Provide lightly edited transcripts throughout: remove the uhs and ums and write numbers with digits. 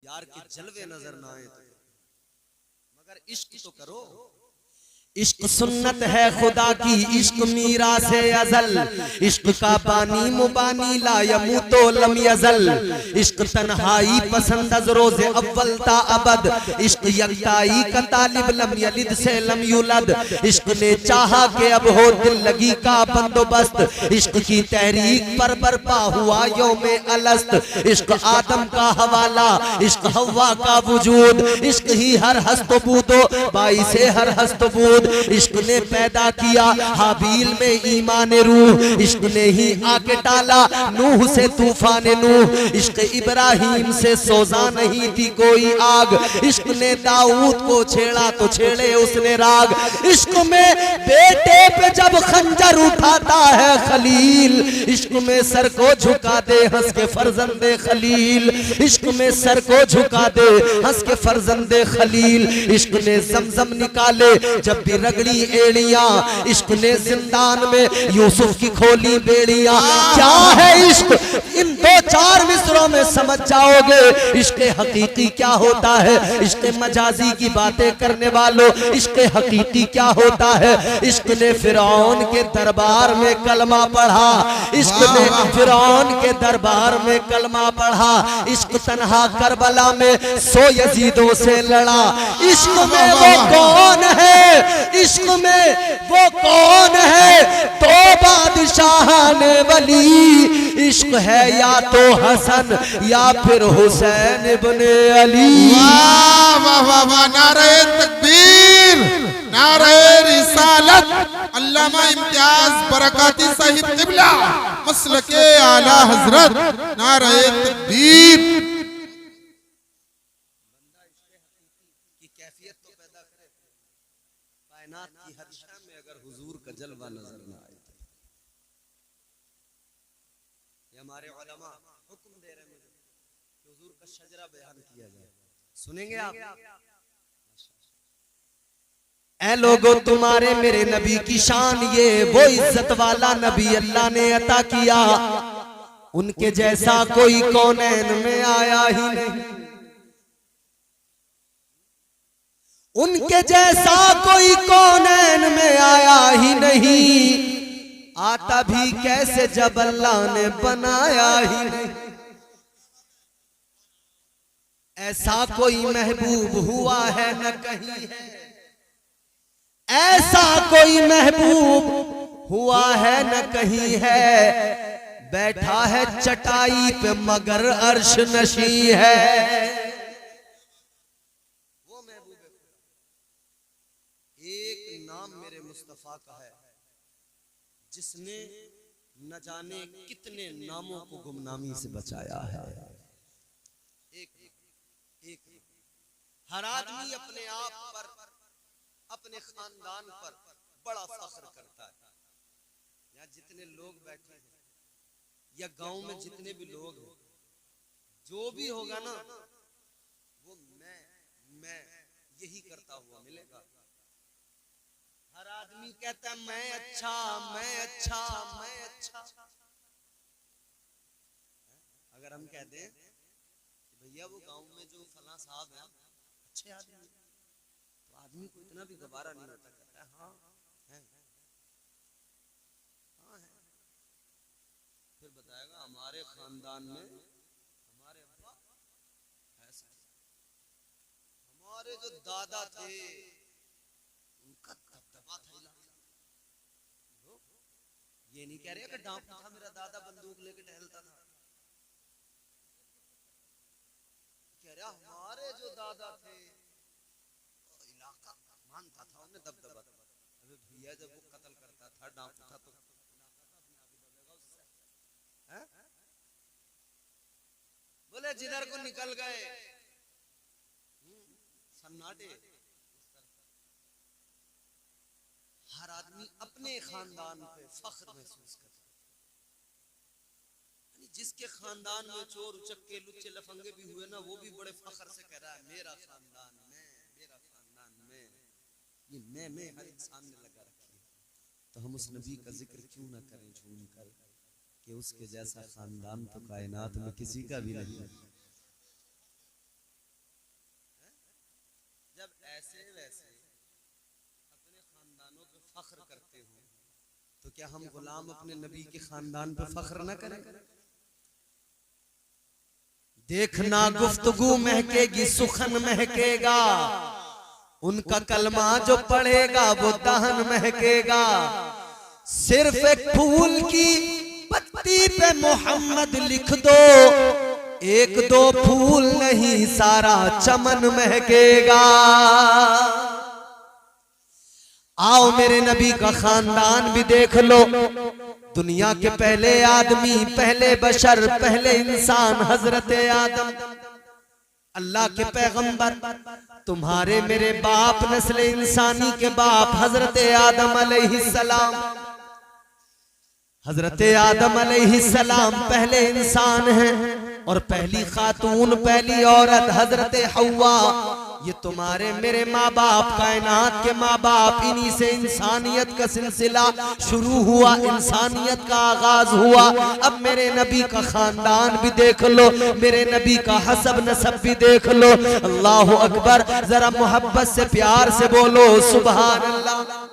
यार के जलवे नजर ना आए मगर इश्क तो करो। इश्क सुन्नत है खुदा की, इश्क मीरा से अजल, इश्क का बानी मुबानी ला यमूतो लम यजल। इश्क तन्हाई पसंद अज रोज़े अव्वल ता अबद, इश्क यकताई का तालिब लम यलिद से लम युलद। इश्क ने चाहा कि अब हो दिल लगी का बंदोबस्त, इश्क की तहरीक पर बरपा हुआ यौमे अलस्त। इश्क आदम का हवाला, इश्क हवा का वजूद, इश्क ही हर हस्तबूदो बाई से हर हस्तबूद। इश्क ने पैदा किया हाबील में ईमान रूह, इश्क ने ही आके टाला नूह से तूफान नूह। इश्क इब्राहिम से सोजा नहीं थी कोई आग, इश्क ने दाऊद को छेड़ा तो छेड़े उसने राग। इश्क में बेटे पे जब खंजर उठाता है खलील, इश्क में सर को झुका दे हंस के फर्जंदे खलील, इश्क में सर को झुका दे हंस के फर्जंदे खलील। इश्क ने जमजम निकाले जब भी रगड़ी एड़ियां, इश्क ने जिंदान में यूसुफ की खोली बेड़ियां। क्या है इश्क इन दो चार मिसरों में समझ जाओगे। इश्क हकीकी क्या होता है, इश्क मजाजी की बातें करने वालों, इश्क हकीकी क्या होता है। इश्क ने फिरौन के दरबार में कलमा पढ़ा, इश्क ने फिरौन के दरबार में कलमा पढ़ा। इश्क तन्हा करबला में 100 यजीदों से लड़ा। इश्क में वो कौन है, इश्क में वो कौन है तो बादशाह ने वली। इश्क है या तो हसन या फिर हुसैन इब्ने अली। वाह वाह वाह वाह, नारे तकबीर, नारे रिसालत। अल्लामा इम्तियाज बरकाती साहिब क़िबला मसलके आला हजरत, नारे तकबीर। की हर शय में अगर हुजूर का जलवा नजर ना आए तो ये हमारे उलमा हुक्म दे रहे हैं कि हुजूर का शजरा बयान किया जाए। सुनेंगे आप? ऐ लोगो तुम्हारे मेरे नबी की शान ये, वो इज्जत वाला नबी अल्लाह ने अता किया, उनके जैसा कोई कौनैन में आया ही नहीं, उनके जैसा कोई कौनैन में आया ही नहीं। आता भी कैसे जब अल्लाह ने बनाया ही नहीं। ऐसा कोई महबूब हुआ है न कहीं है, ऐसा कोई महबूब हुआ है न कहीं है। बैठा है चटाई पे मगर अर्श नशी है। जिसने न जाने कितने नामों को गुमनामी से बचाया है। एक एक हर आदमी अपने आप पर, अपने खानदान पर बड़ा फख्र करता है। यहाँ जितने लोग बैठे हैं या गांव में जितने भी लोग हैं, जो भी होगा ना वो मैं यही करता हुआ मिलेगा। हर आदमी कहता है मैं अच्छा, मैं अच्छा, मैं अच्छा। अगर हम कहते हैं भैया वो गांव में जो फला साहब है अच्छे आदमी, तो आदमी को इतना भी गवारा नहीं होता, कहता है हाँ है, हाँ है। फिर बताएगा हमारे खानदान में हमारे अब्बा ऐसा, हमारे जो दादा थे उनका दबदबा था इलाके में। ये नहीं कह रहे कि डांपू था मेरा दादा बंदूक लेके टहलता था, कह रहा हमारे जो दादा थे इलाका मानता था, उन्हें दबदबा था। अबे भैया जब वो कत्ल करता था डांपू था तो बोले जिधर को निकल गए सन्नाटे। हर आदमी अपने खानदान पे फख्र महसूस करता है। जिसके खानदान में चोर उचक्के लुच्चे लफंगे भी हुए ना, वो भी बड़े फख्र से कह रहा है मेरा खानदान में, मेरा खानदान में। ये मैं हर इंसान ने लगा रखी है, तो हम उस नबी का जिक्र क्यों ना करें झूम कर कि उसके जैसा खानदान तो कायनात में किसी का भी नहीं। फख्र करते हो तो क्या हम गुलाम अपने नबी के खानदान पर फख्र न करें? देखना गुफ्तगू महकेगी, सुखन महकेगा, उनका कलमा जो पढ़ेगा वो दहन महकेगा। सिर्फ एक फूल की पत्ती पे मोहम्मद लिख दो, एक दो फूल नहीं सारा चमन महकेगा। आओ मेरे नबी का खानदान भी देख लो। दुनिया के पहले आदमी, पहले बशर, पहले इंसान हजरत आदम, अल्लाह के पैगंबर, तुम्हारे मेरे बाप, नस्ल इंसानी के बाप हजरत आदम अलैहिस्सलाम। हजरत आदम अलैहिस्सलाम पहले इंसान हैं और पहली खातून, पहली औरत हजरत हव्वा। ये तुम्हारे मेरे माँ बाप, कायनात के माँ बाप, इन्हीं से इंसानियत का सिलसिला शुरू हुआ, इंसानियत का आगाज हुआ। अब मेरे नबी का खानदान भी देख लो, मेरे नबी का हसब नसब भी देख लो। अल्लाह अकबर, जरा मोहब्बत से प्यार से बोलो सुभान अल्लाह।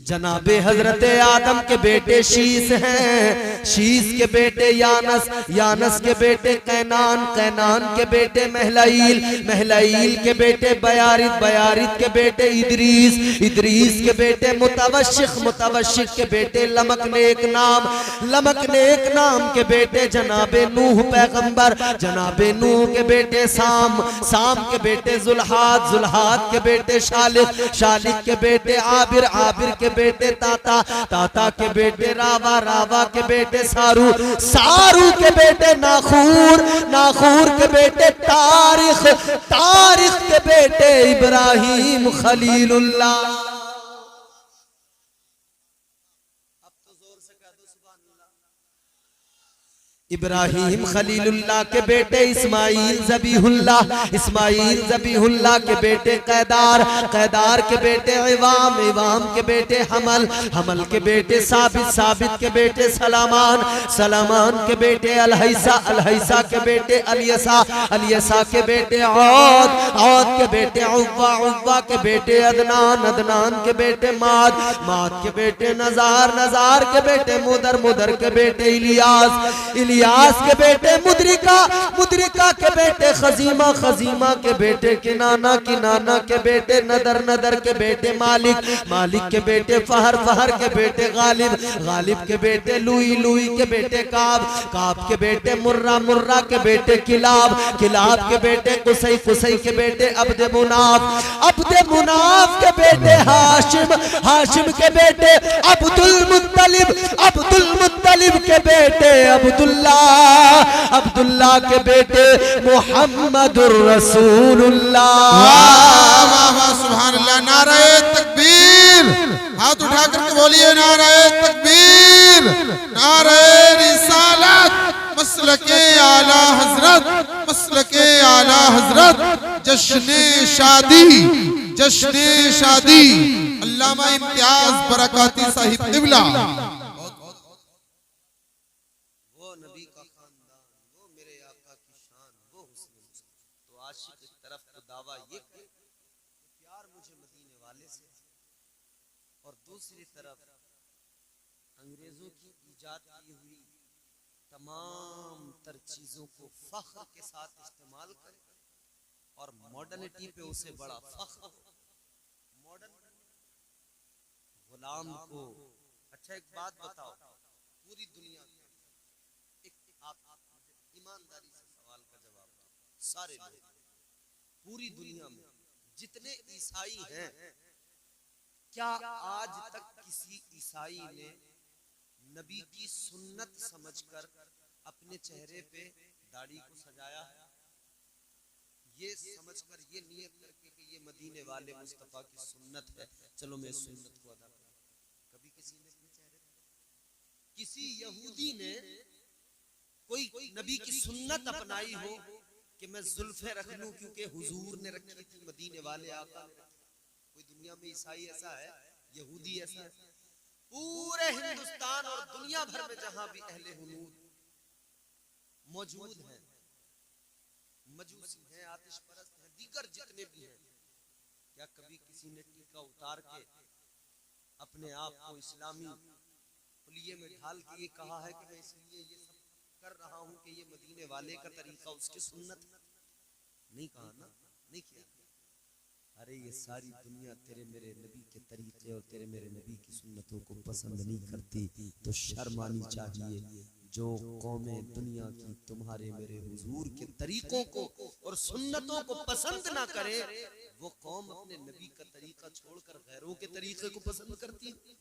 जनाबे हजरत आदम के बेटे शीस हैं, शीस के बेटे यानस, यानस के बेटे कैनान, कैनान के बेटे महलाइल, महलाइल के बेटे बयारित, बयारित के बेटे इदरीस, इदरीस के बेटे मुतवश्शिक, मुतवश्शिक के बेटे लमकनेक नाम, लमकनेक नाम के बेटे जनाबे नूह पैगंबर, जनाबे नूह के बेटे साम, साम के बेटे जुल्हाद, जुल्हाद के बेटे शालिक, शालिक के बेटे आबिर, आबिर के बेटे ताता, ताता के बेटे रावा, रावा के बेटे सारू, सारू के बेटे नाखूर, नाखूर के बेटे तारिख, तारिख के बेटे इब्राहिम खलीलुल्लाह। इब्राहिम खलीलुल्लाह के बेटे इस्माइल ज़बीहुल्लाह, इस्माइल ज़बीहुल्लाह के बेटे कैदार, कैदार के बेटे इवाम, इवाम के बेटे हमल, हमल के बेटे साबित, साबित के बेटे सलामान, सलामान के बेटे अलहैसा, अलहैसा के बेटे अलियसा, अलियसा के बेटे औद, औद के बेटे उव्वा, उव्वा के बेटे अदनान, अदनान के बेटे माद, माद के बेटे नजार, नजार के बेटे मुदर, मुदर के बेटे इलियास, इलियास के बेटे मुद्रिका, मुद्रिका के बेटे खजीमा, खजीमा के बेटे किनाना, किनाना के बेटे नदर, नदर के बेटे मालिक, मालिक के बेटे फहर, फहर के बेटे गालिब, गालिब के बेटे लुई, लुई के बेटे काब, काब के बेटे मुर्रा, मुर्रा के बेटे किलाब, किलाब के बेटे कुसई, कुसई के बेटे अब्द मुनाफ, अब्द मुनाफ के बेटे हाशिम, हाशिम के बेटे अब्दुल मुत्तलिब, अब्दुल मुत्तलिब के बेटे अब्दुल्ला, अब्दुल्ला के बेटे मुहम्मदुर रसूलुल्लाह। वाह वाह वाह सुभान अल्लाह। नारे तकबीर, हाथ उठा करके बोलिए नारे तकबीर, नारे रिसालत, मसलके आला हजरत, मसलके आला हजरत, जश्ने शादी, जश्ने शादी अल्लामा इम्तियाज बरकाती साहिब क़िबला। और दूसरी तरफ अंग्रेजों की इजाद की हुई तमाम तर चीजों को फख्र के साथ इस्तेमाल करें और मॉडर्निटी पे उसे बड़ा फख्र हो। मॉडर्न गुलाम को, अच्छा एक बात बताओ, पूरी दुनिया में एक आप ईमानदारी से सवाल का जवाब दो, सारे लोग पूरी दुनिया में जितने ईसाई हैं, क्या आज तक किसी ईसाई ने नबी की सुन्नत समझकर अपने चेहरे पे दाढ़ी को सजाया है? ये समझकर, ये नियत करके कि ये मदीने वाले मुस्तफा की सुन्नत है, चलो मैं सुन्नत को अदा करूं। कभी किसी ने अपने चेहरे पे, किसी यहूदी ने कोई नबी की सुन्नत अपनाई हो कि मैं जुल्फे रख लूं क्योंकि हुजूर ने रखी थी, मदीने वाले आका ने? कोई दुनिया में ईसाई ऐसा है, यहूदी ऐसा है? पूरे हिंदुस्तान और दुनिया भर में जहां भी अहले हुनूर मौजूद हैं, मजूसी हैं, आतिश परस्त हैं, दीगर जितने भी हैं, क्या कभी किसी ने टीका उतार के अपने आप को इस्लामी पुलिये में ढाल के ये कहा है कि मैं इसलिए ये सब कर रहा हूं कि ये मदीने वाले का तरीका, उसकी सुन्नत नहीं कहा ना, नहीं किया। अरे ये सारी दुनिया तेरे मेरे नबी के तरीके और तेरे मेरे नबी की सुन्नतों को पसंद नहीं करती, तो शर्म आनी चाहिए। जो कौमें दुनिया की तुम्हारे मेरे हुजूर के तरीकों को और सुन्नतों को पसंद ना करे, वो कौम अपने नबी का तरीका छोड़कर गैरों के तरीके को पसंद करती है।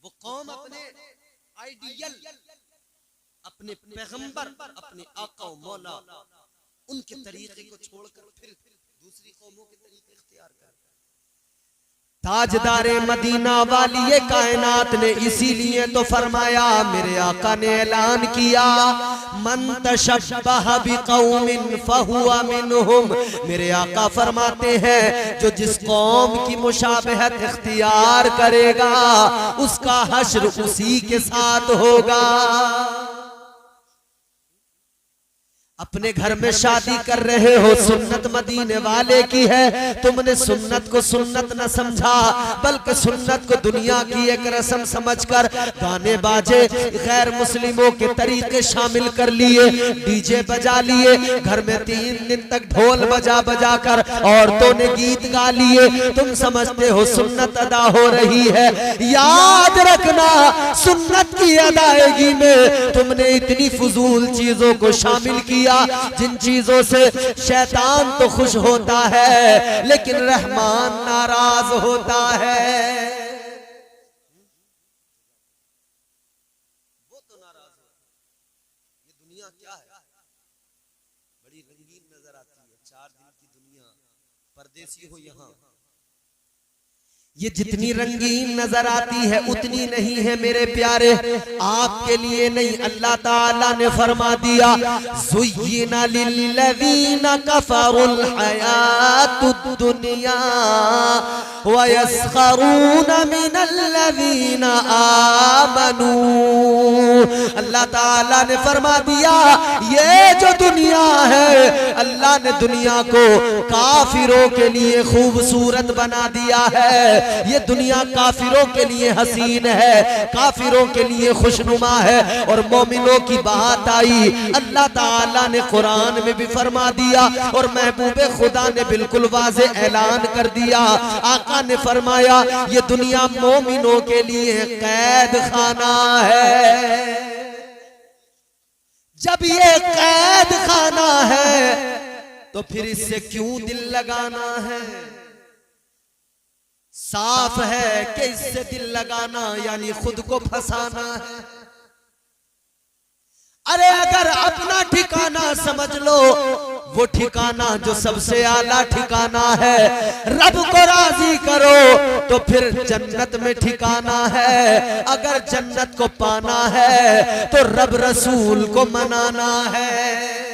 वो कौम अपने आइडियल, अपने पैगंबर, अपने आका और मौला, उनके तरीके को छोड़कर फिर दूसरी कौमों के तरीके इख्तियार कर। ताजदारे मदीना वाली कायनात ने इसीलिए तो फरमाया, मेरे आका ने ऐलान किया, मन तशब्बह बिकौमिन फहुवा मिनहुम। मेरे आका फरमाते हैं, जो जिस कौम की मुशाबहत इख्तियार करेगा उसका हश्र उसी के साथ होगा। अपने घर में शादी कर रहे हो, सुन्नत मदीने वाले की है, तुमने सुन्नत को सुन्नत न समझा, बल्कि सुन्नत को दुनिया की एक रस्म समझकर गाने बाजे गैर मुस्लिमों के तरीके शामिल कर लिए, डीजे बजा लिए, घर में 3 दिन तक ढोल बजा बजा कर औरतों ने गीत गा लिए। तुम समझते हो सुन्नत अदा हो रही है। याद रखना, सुन्नत की अदायगी में तुमने इतनी फजूल चीजों को शामिल किया जिन चीजों से शैतान तो खुश होता है लेकिन रहमान नाराज होता है। वो तो नाराज हो। ये दुनिया क्या है, बड़ी रंगीन नजर आती है। 4 दिन की दुनिया, परदेसी हो यहाँ, ये जितनी रंगीन नजर आती है उतनी नहीं है मेरे प्यारे। आपके लिए नहीं, अल्लाह ताला ने फरमा दिया, ज़ुय्यिना लिल्लज़ीना कफ़रुल हयातुद दुनिया व यस्खरूना मिनल्लज़ीना आमनू। अल्लाह ताला ने फरमा दिया, ये जो दुनिया है, अल्लाह ने दुनिया को काफिरों के लिए खूबसूरत बना दिया है। ये दुनिया काफिरों के लिए हसीन है, काफिरों के लिए खुशनुमा है। और मोमिनों की बात आई, अल्लाह ताला ने कुरान में भी फरमा दिया और महबूबे खुदा ने बिल्कुल वाज़े ऐलान कर दिया। आका ने फरमाया, ये दुनिया मोमिनों के लिए कैद खाना है। जब ये कैद खाना है तो फिर इससे क्यों दिल लगाना है? साफ है कि इससे दिल लगाना यानी खुद को फंसाना है। अरे अगर अपना ठिकाना समझ लो, वो ठिकाना जो सबसे आला ठिकाना है, रब को राजी करो तो फिर जन्नत में ठिकाना है। अगर जन्नत को पाना है तो रब रसूल को मनाना है।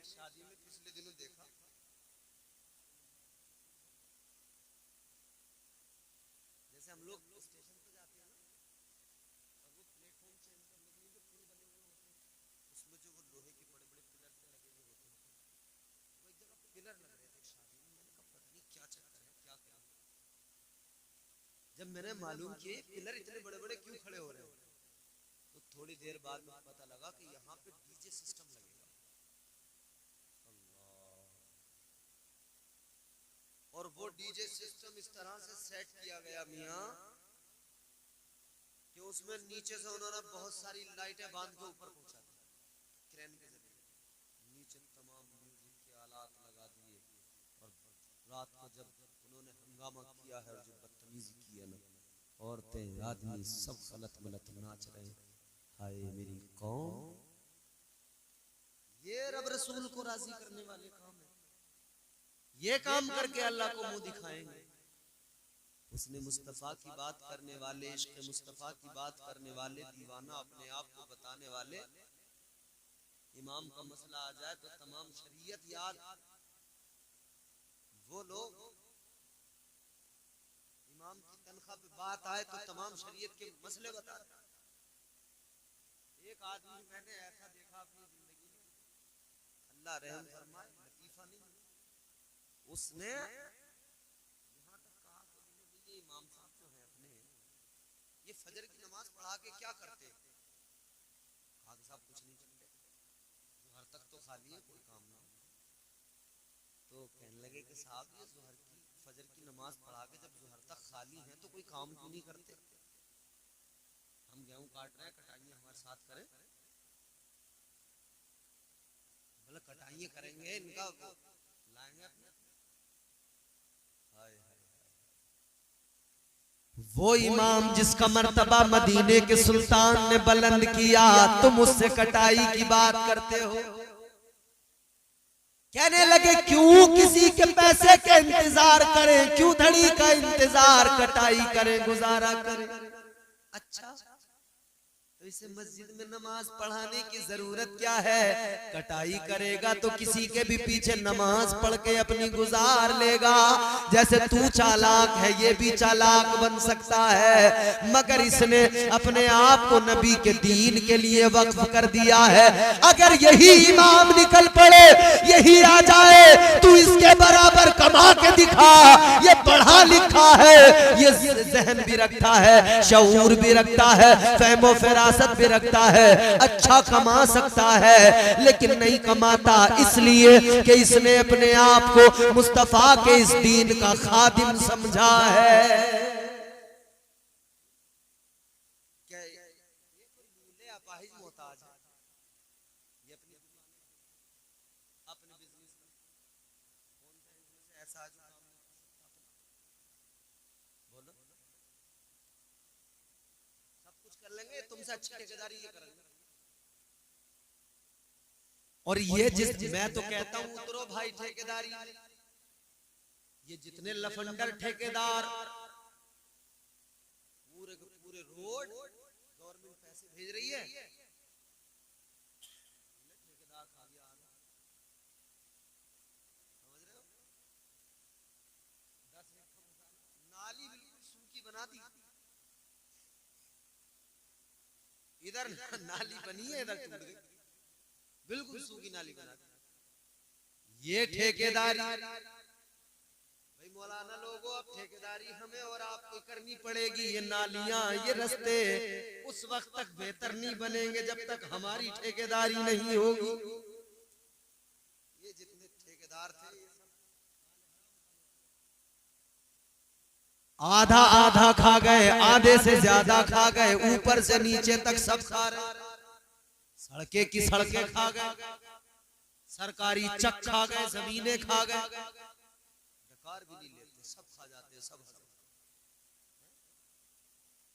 शादी में पिछले दिनों देखा, जैसे हम लोग स्टेशन पे जाते हैं ना, और वो प्लेटफॉर्म चेंज करने के लिए जो पुल बने हुए होते हैं, उसमें जो वो लोहे के बड़े बड़े पिलर से लगे हुए होते हैं, वो एक जगह पिलर लग रहे थे शादी में। मैंने कहा पता नहीं क्या चक्कर है, क्या करें। जब मैंने मालूम किया पिलर इतने बड़े बड़े क्यों खड़े हो रहे हैं, तो थोड़ी देर बाद में पता लगा कि यहाँ पे डीजे सिस्टम लगेगा। और वो डीजे सिस्टम इस तरह से सेट किया गया मियां कि उसमें नीचे से उन्होंने बहुत सारी लाइटें बांध के ऊपर पहुंचा दी, क्रेन के जरिए नीचे तमाम म्यूजिक के आलात लगा दिए। और रात को जब उन्होंने हंगामा किया है और जो बदतमीजी की है ना, औरतें आदमी सब गलत मलत नाच रहे हैं। हाय मेरी कौम, ये रब रसूल को राजी करने वाले काम है। ये काम करके अल्लाह को मुंह दिखाएंगे। उसने मुस्तफा की बात करने वाले, इश्क मुस्तफा की बात करने वाले, दीवाना अपने आप को बताने वाले, इमाम का मसला आ जाए तो तमाम शरीयत याद। वो लोग इमाम की तनख्वाह पे बात आए तो तमाम शरीयत के मसले बताते। एक आदमी मैंने ऐसा देखा अपनी जिंदगी में, अल्लाह रहम फरमाए, लतीफा नहीं, उसने यहाँ तक कहा कि ये इमाम साहब जो है अपने, ये फजर की नमाज पढ़ा के क्या करते हैं? कहा कि साहब कुछ नहीं करते, जोहर तक तो खाली है, कोई काम नहीं। तो कहने लगे कि साहब ये जोहर की फजर की नमाज पढ़ा के जब जोहर तक खाली है तो कोई काम क्यों नहीं करते? हम गेहूं काट रहे हैं, कटाइयां हमारे साथ करें। बोले कटाइयां करेंगे, इनका लाएंगे अपने। हाय हाय, वो इमाम जिसका मर्तबा मदीने के सुल्तान ने बुलंद किया, तुम उससे कटाई की बात करते हो। कहने लगे क्यों किसी के पैसे के इंतजार करें, क्यों धड़ी का इंतजार, कटाई करें, गुजारा करें। अच्छा तो इसे मस्जिद में नमाज पढ़ाने की जरूरत क्या है? कटाई करेगा तो किसी के भी पीछे नमाज पढ़ के अपनी गुजार लेगा। जैसे तू चालाक है, ये भी चालाक बन सकता है, मगर इसने अपने आप को नबी के दीन के लिए वक्फ कर दिया है। अगर यही इमाम निकल पड़े, यही आ जाए, तू इसके बराबर कमा के दिखा। ये पढ़ा लिखा है, ये जहन भी रखता है, शऊर भी रखता है, फहमो फिरासत भी रखता है, अच्छा कमा सकता है, लेकिन नहीं कमाता इसलिए कि इसने अपने आप को मुस्तफा के इस दीन का खादिम समझा है। क्या ये कोई मूले अपाहिज मोहताज है? ये अपने बिजनेस में कौन सा इनमें से ऐसा जो काम नहीं कर सकता? बोलो, सब कुछ कर लेंगे, तुमसे अच्छी ठेकेदारी ये करेंगे। और ये जिस मैं तो कहता हूँ उतरो भाई ठेकेदारी। ये जितने लफंडर ठेकेदार, पूरे के पूरे रोड गवर्नमेंट पैसे भेज रही है, ठेकेदार खा गया, समझ रहे हो? 10 नाली बिल्कुल सूखी बना दी, इधर नाली बनी है, इधर टूट गई, बिल्कुल सूखी नाली बना दी। ये ठेकेदारी भाई मौलाना लोगों, अब ठेकेदारी हमें और आपको करनी पड़ेगी। ये नालियां, ये रास्ते उस वक्त तक बेहतर नहीं बनेंगे जब तक हमारी ठेकेदारी नहीं होगी। ये जितने ठेकेदार थे आधा आधा खा गए, आधे से ज्यादा खा गए, ऊपर से नीचे तक सब खा रहे। सड़कें की सड़कें खा गए, सरकारी चक खा गए, जमीनें खा गए, डकार भी नहीं लेते, सब खा जाते हैं, सब